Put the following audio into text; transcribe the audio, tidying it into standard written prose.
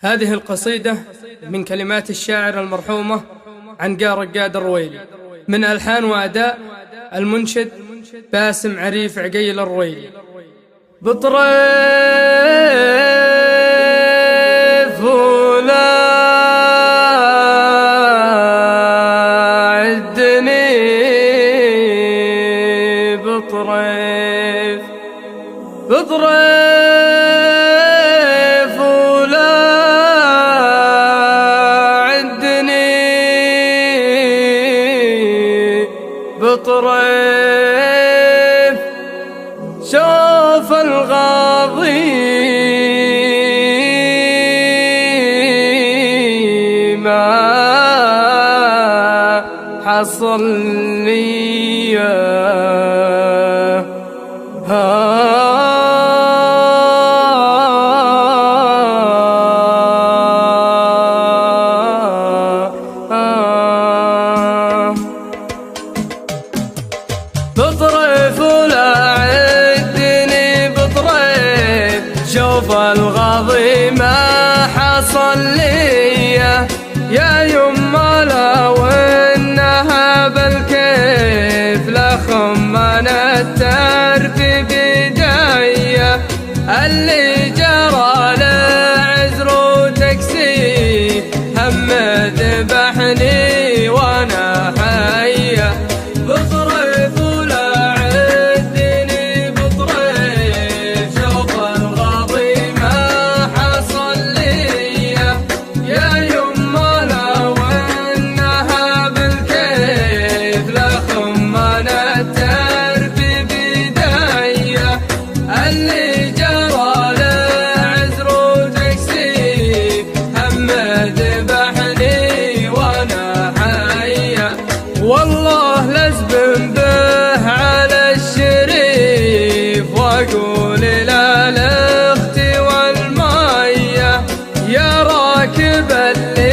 هذه القصيدة من كلمات الشاعر المرحومة عنقاء رقاد الرويلي، من ألحان وأداء المنشد باسم عريف عقيل الرويلي. بطريف ولا عدني بطريف ولا عدني بطريف شوف الغاضي ما حصل لي بطريف ولا عدني بطريف شوف الغاضي ما حصل لي يا يما لو انها بالكيف لخمن الترف بداية اللي جرى لعذر وتكسي هم ذبحني وانا حية. بطريف ولا عدني بطريف شوف الغاضي ما حصل لي يا يما لو انها بالكيف لخمن الترف بداية اللي جرى لعذر وتكسيف هم ذبحني وانا حية. والله لازبن به على الشريف واقول لا الاخت والمية يا راكب الليل